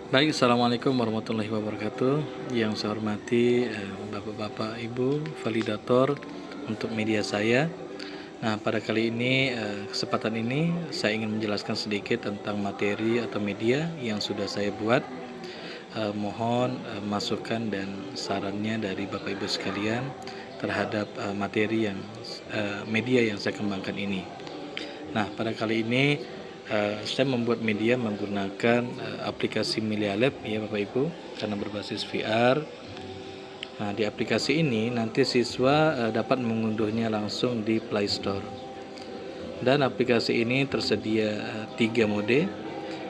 Baik, Assalamualaikum warahmatullahi wabarakatuh. Yang saya hormati Bapak-Bapak, Ibu, validator untuk media saya. Nah, pada kali ini, kesempatan ini saya ingin menjelaskan sedikit tentang materi atau media yang sudah saya buat. Mohon masukan dan sarannya dari Bapak Ibu sekalian terhadap materi yang media yang saya kembangkan ini. Nah, pada kali ini saya membuat media menggunakan aplikasi Melia Lab ya Bapak Ibu, karena berbasis VR. Nah, di aplikasi ini nanti siswa dapat mengunduhnya langsung di Play Store. Dan aplikasi ini tersedia 3 mode.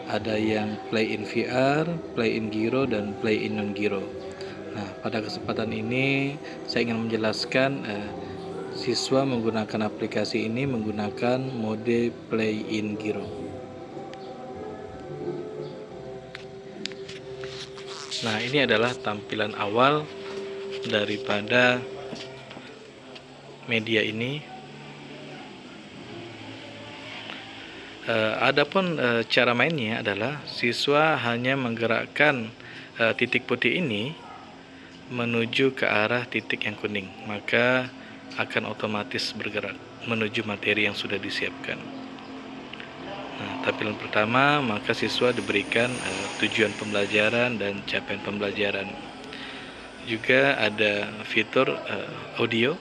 Ada yang Play in VR, Play in Giro, dan Play in non-Giro. Nah, pada kesempatan ini saya ingin menjelaskan siswa menggunakan aplikasi ini menggunakan mode Play in Giro. Nah, ini adalah tampilan awal daripada media ini. Adapun cara mainnya adalah siswa hanya menggerakkan titik putih ini menuju ke arah titik yang kuning, maka akan otomatis bergerak menuju materi yang sudah disiapkan. Nah, tampilan pertama, maka siswa diberikan tujuan pembelajaran dan capaian pembelajaran. Juga ada fitur audio,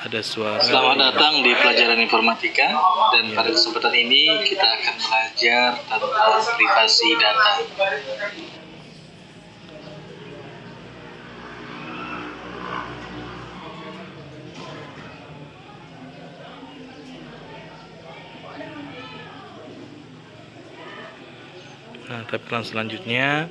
ada suara. Selamat datang di pelajaran informatika, dan pada kesempatan ini kita akan belajar tentang privasi data. Nah, tampilan selanjutnya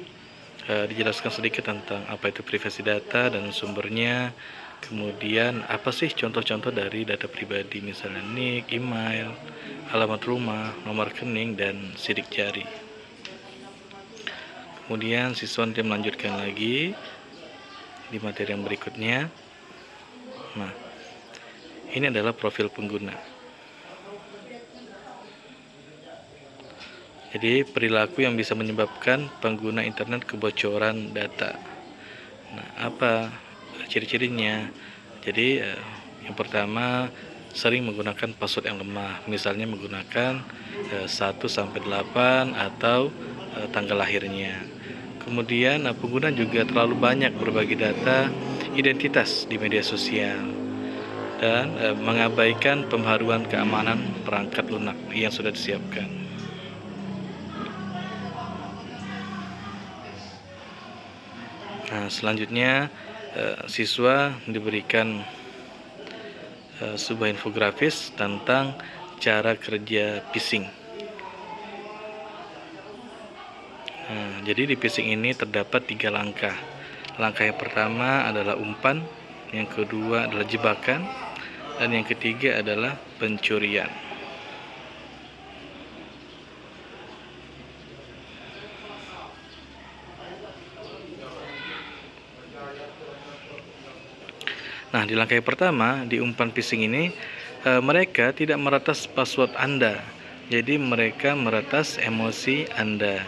dijelaskan sedikit tentang apa itu privasi data dan sumbernya. Kemudian apa sih contoh-contoh dari data pribadi, misalnya NIK, email, alamat rumah, nomor rekening, dan sidik jari. Kemudian siswa nanti melanjutkan lagi di materi yang berikutnya. Nah, ini adalah profil pengguna. Jadi perilaku yang bisa menyebabkan pengguna internet kebocoran data. Nah, apa ciri-cirinya? Jadi yang pertama, sering menggunakan password yang lemah, misalnya menggunakan 1-8 atau tanggal lahirnya. Kemudian pengguna juga terlalu banyak berbagi data identitas di media sosial dan mengabaikan pembaharuan keamanan perangkat lunak yang sudah disiapkan. Nah, selanjutnya siswa diberikan sebuah infografis tentang cara kerja phishing. Nah, jadi di phishing ini terdapat 3 langkah. Langkah yang pertama adalah umpan, yang kedua adalah jebakan, dan yang ketiga adalah pencurian. Nah, di langkah yang pertama, di umpan phishing ini, mereka tidak meretas password Anda. Jadi mereka meretas emosi Anda.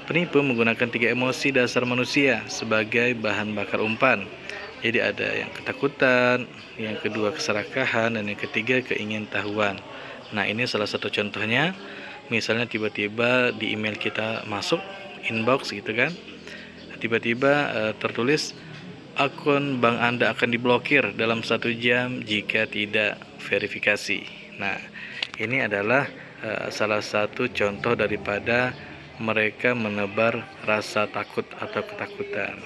Penipu menggunakan 3 emosi dasar manusia sebagai bahan bakar umpan. Jadi ada yang ketakutan, yang kedua keserakahan, dan yang ketiga keingintahuan. Nah, ini salah satu contohnya. Misalnya tiba-tiba di email kita masuk inbox gitu kan, tiba-tiba tertulis akun bank Anda akan diblokir dalam 1 jam jika tidak verifikasi. Nah, ini adalah salah satu contoh daripada mereka menebar rasa takut atau ketakutan.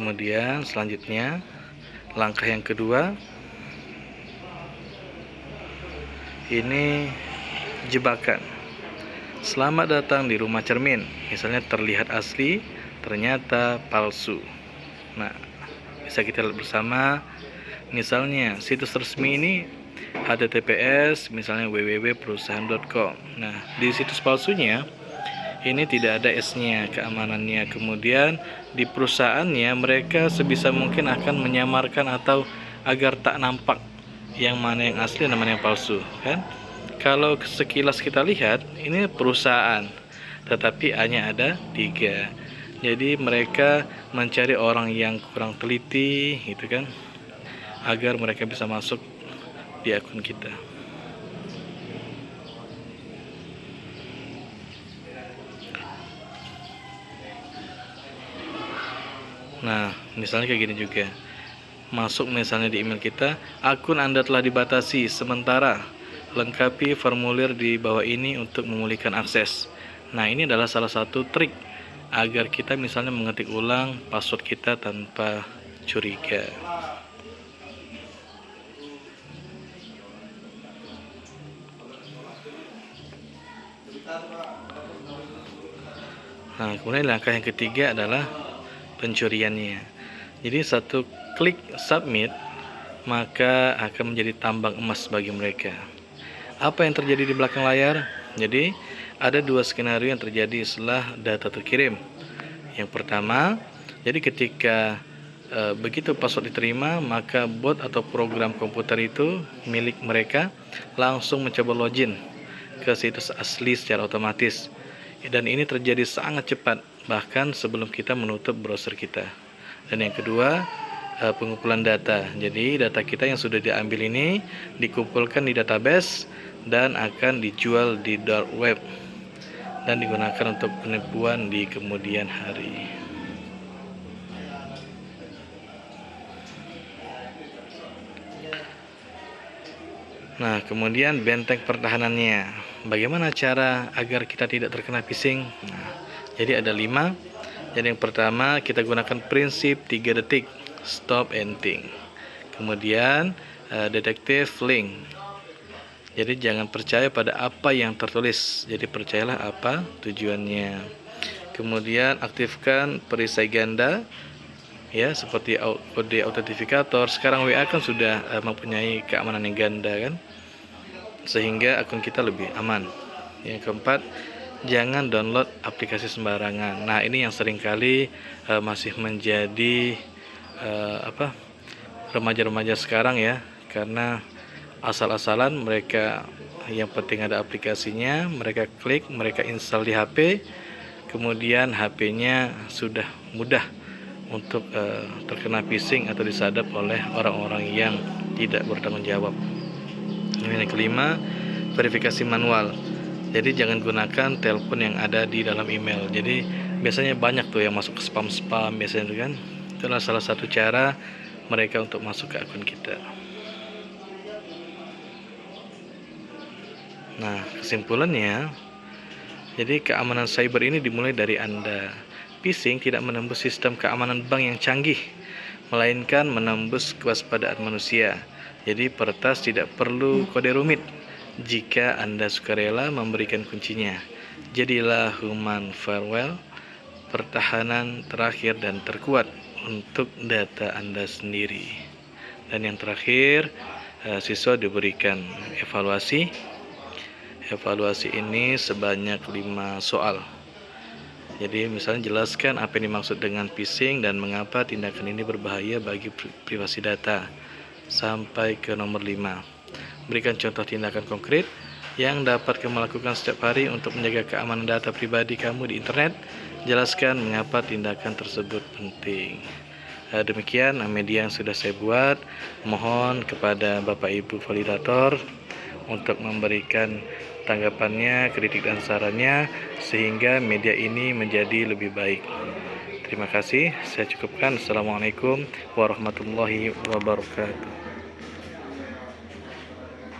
Kemudian selanjutnya, langkah yang kedua, ini jebakan. Selamat datang di rumah cermin. Misalnya terlihat asli, ternyata palsu. Nah, bisa kita lihat bersama. Misalnya situs resmi ini https misalnya www.perusahaan.com. Nah, di situs palsunya ini tidak ada S-nya, keamanannya. Kemudian di perusahaannya mereka sebisa mungkin akan menyamarkan atau agar tak nampak yang mana yang asli dan mana yang palsu, kan? Kalau sekilas kita lihat, ini perusahaan, tetapi hanya ada 3. Jadi mereka mencari orang yang kurang teliti, gitu kan, agar mereka bisa masuk di akun kita. Nah, misalnya kayak gini juga. Masuk misalnya di email kita, akun Anda telah dibatasi sementara. Lengkapi formulir di bawah ini untuk memulihkan akses. Nah, ini adalah salah satu trik agar kita misalnya mengetik ulang password kita tanpa curiga. Nah, kemudian langkah yang ketiga adalah pencuriannya. Jadi satu klik submit, maka akan menjadi tambang emas bagi mereka. Apa yang terjadi di belakang layar? Jadi ada 2 skenario yang terjadi setelah data terkirim. Yang pertama, jadi ketika begitu password diterima, maka bot atau program komputer itu milik mereka langsung mencoba login ke situs asli secara otomatis. Dan ini terjadi sangat cepat, bahkan sebelum kita menutup browser kita. Dan yang kedua, pengumpulan data. Jadi data kita yang sudah diambil ini dikumpulkan di database dan akan dijual di dark web dan digunakan untuk penipuan di kemudian hari. Nah, kemudian benteng pertahanannya. Bagaimana cara agar kita tidak terkena phishing? Nah, jadi ada 5. Jadi yang pertama, kita gunakan prinsip 3 detik, stop and think. Kemudian detective link. Jadi jangan percaya pada apa yang tertulis. Jadi percayalah apa tujuannya. Kemudian aktifkan perisai ganda, ya, seperti kode autentifikator. Sekarang WA kan sudah mempunyai keamanan yang ganda, kan, sehingga akun kita lebih aman. Yang keempat, jangan download aplikasi sembarangan. Nah, ini yang seringkali masih menjadi remaja-remaja sekarang, ya, karena asal-asalan mereka, yang penting ada aplikasinya, mereka klik, mereka install di HP, kemudian HP-nya sudah mudah untuk terkena phishing atau disadap oleh orang-orang yang tidak bertanggung jawab. Ini yang kelima, verifikasi manual. Jadi jangan gunakan telepon yang ada di dalam email. Jadi biasanya banyak tuh yang masuk ke spam-spam biasanya itu, kan. Itulah salah satu cara mereka untuk masuk ke akun kita. Nah, kesimpulannya, jadi keamanan cyber ini dimulai dari Anda. Phishing tidak menembus sistem keamanan bank yang canggih, melainkan menembus kewaspadaan manusia. Jadi peretas tidak perlu kode rumit jika Anda sukarela memberikan kuncinya. Jadilah human firewall, pertahanan terakhir dan terkuat untuk data Anda sendiri. Dan yang terakhir, siswa diberikan evaluasi. Evaluasi ini sebanyak 5 soal. Jadi misalnya jelaskan apa yang dimaksud dengan phishing dan mengapa tindakan ini berbahaya bagi privasi data. Sampai ke nomor 5. Berikan contoh tindakan konkret yang dapat kamu lakukan setiap hari untuk menjaga keamanan data pribadi kamu di internet. Jelaskan mengapa tindakan tersebut penting. Demikian media yang sudah saya buat. Mohon kepada Bapak Ibu validator untuk memberikan tanggapannya, kritik dan sarannya, sehingga media ini menjadi lebih baik. Terima kasih, saya cukupkan. Assalamualaikum warahmatullahi wabarakatuh.